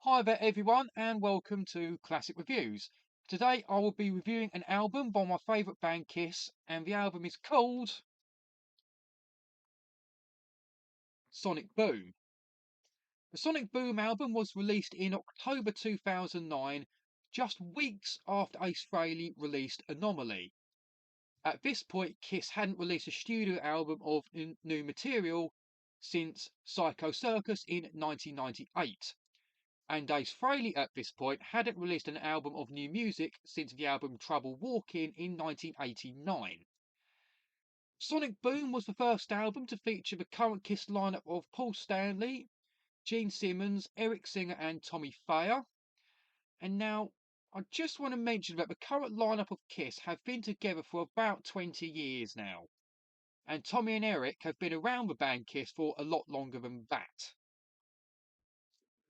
Hi there everyone and welcome to Classic Reviews. Today I will be reviewing an album by my favourite band Kiss, and the album is called Sonic Boom. The Sonic Boom album was released in October 2009, just weeks after Ace Frehley released Anomaly. At this point Kiss hadn't released a studio album of new material since Psycho Circus in 1998. And Ace Frehley at this point hadn't released an album of new music since the album Trouble Walking in 1989. Sonic Boom was the first album to feature the current Kiss lineup of Paul Stanley, Gene Simmons, Eric Singer and Tommy Thayer. And now I just want to mention that the current lineup of Kiss have been together for about 20 years now. And Tommy and Eric have been around the band Kiss for a lot longer than that.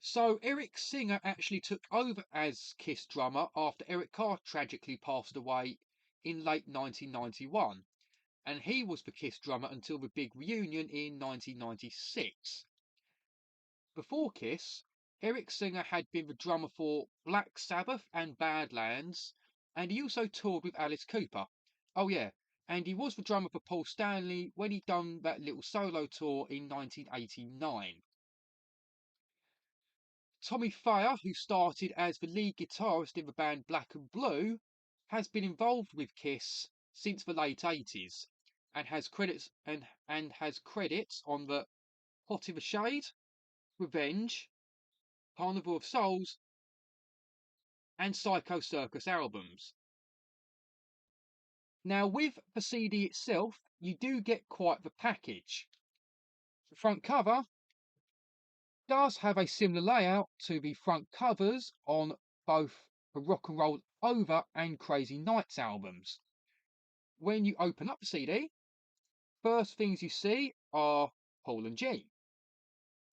So Eric Singer actually took over as Kiss drummer after Eric Carr tragically passed away in late 1991, and he was the Kiss drummer until the big reunion in 1996. Before Kiss, Eric Singer had been the drummer for Black Sabbath and Badlands, and he also toured with Alice Cooper. Oh yeah, and he was the drummer for Paul Stanley when he done that little solo tour in 1989. Tommy Thayer, who started as the lead guitarist in the band Black and Blue, has been involved with Kiss since the late 80s and has credits on the Hot in the Shade, Revenge, Carnival of Souls, and Psycho Circus albums. Now, with the CD itself, you do get quite the package. The front cover does have a similar layout to the front covers on both the Rock and Roll Over and Crazy Nights albums. When you open up the CD, first things you see are Paul and Gene.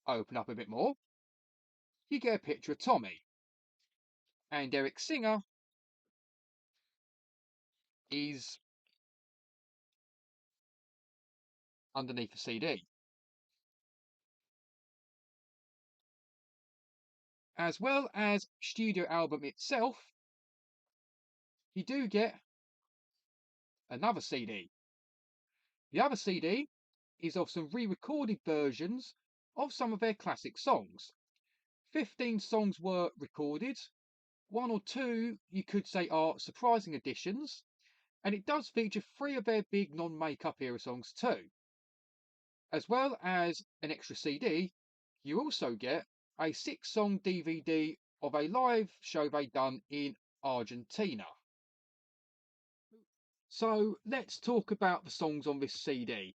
Open up a bit more, you get a picture of Tommy. And Eric Singer is underneath the CD. As well as studio album itself, you do get another CD. The other CD is of some re-recorded versions of some of their classic songs. 15 songs were recorded. One or two you could say are surprising additions, and it does feature 3 of their big non-makeup era songs too. As well as an extra CD, you also get a 6-song DVD of a live show they done in Argentina. So let's talk about the songs on this CD.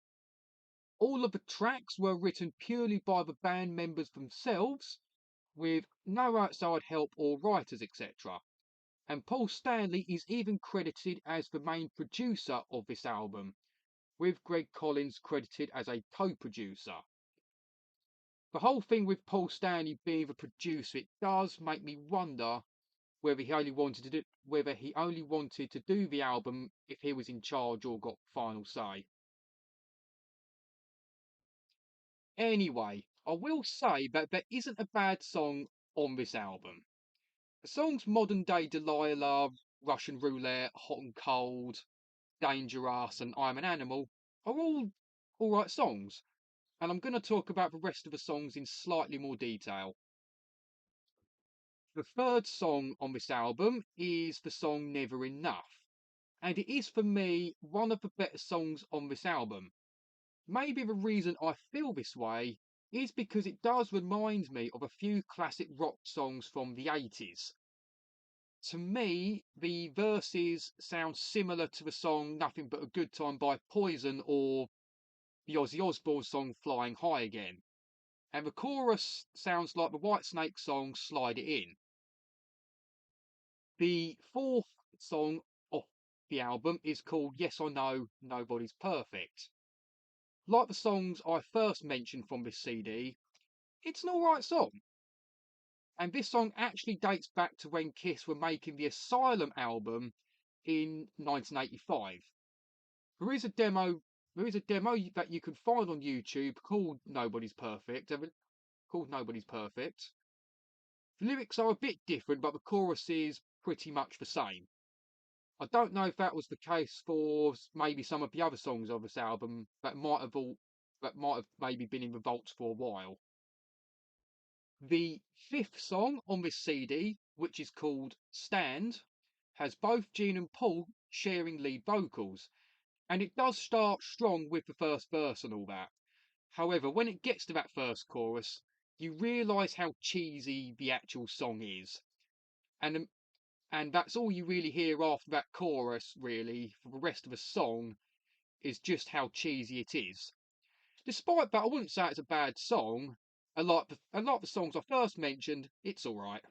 All of the tracks were written purely by the band members themselves, with no outside help or writers, etc. And Paul Stanley is even credited as the main producer of this album, with Greg Collins credited as a co-producer. The whole thing with Paul Stanley being the producer, it does make me wonder whether he only wanted to do the album if he was in charge or got final say. Anyway, I will say that there isn't a bad song on this album. The songs Modern Day Delilah, Russian Roulette, Hot and Cold, Dangerous, and I'm an Animal are all alright songs, and I'm going to talk about the rest of the songs in slightly more detail. The third song on this album is the song Never Enough, and it is for me one of the better songs on this album. Maybe the reason I feel this way is because it does remind me of a few classic rock songs from the 80s. To me, the verses sound similar to the song Nothing But a Good Time by Poison or the Ozzy Osbourne song Flying High Again. And the chorus sounds like the Whitesnake song Slide It In. The fourth song off the album is called Yes or No, Nobody's Perfect. Like the songs I first mentioned from this CD, it's an alright song. And this song actually dates back to when Kiss were making the Asylum album in 1985. There is a demo that you can find on YouTube called Nobody's Perfect. The lyrics are a bit different, but the chorus is pretty much the same. I don't know if that was the case for maybe some of the other songs of this album that might have maybe been in the vaults for a while. The fifth song on this CD, which is called Stand, has both Gene and Paul sharing lead vocals, and it does start strong with the first verse and all that. However, when it gets to that first chorus, you realise how cheesy the actual song is. And that's all you really hear after that chorus, really, for the rest of the song, is just how cheesy it is. Despite that, I wouldn't say it's a bad song. A lot of the songs I first mentioned, it's alright.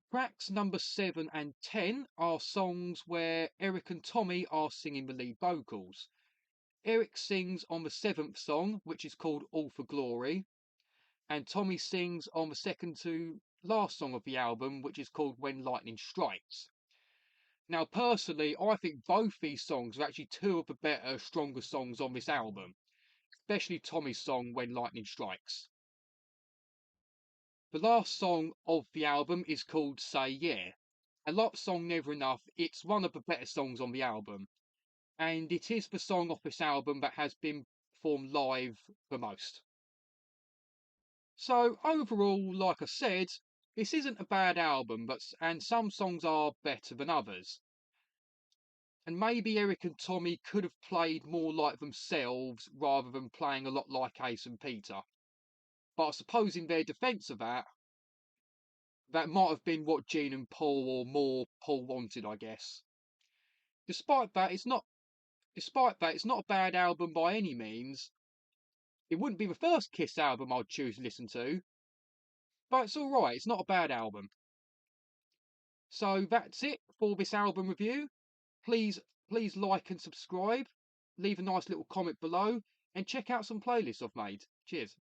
Tracks number 7 and 10 are songs where Eric and Tommy are singing the lead vocals. Eric sings on the 7th song, which is called All for Glory, and Tommy sings on the second to last song of the album, which is called When Lightning Strikes. Now, personally, I think both these songs are actually two of the better, stronger songs on this album, especially Tommy's song When Lightning Strikes. The last song of the album is called Say Yeah. I like the song Never Enough. It's one of the better songs on the album, and it is the song off this album that has been performed live the most. So overall, like I said, this isn't a bad album, and some songs are better than others. And maybe Eric and Tommy could have played more like themselves rather than playing a lot like Ace and Peter. But I suppose in their defence of that, that might have been what Gene and Paul, or more Paul, wanted, I guess. Despite that, it's not a bad album by any means. It wouldn't be the first Kiss album I'd choose to listen to, but it's alright, it's not a bad album. So that's it for this album review. Please like and subscribe, leave a nice little comment below, and check out some playlists I've made. Cheers.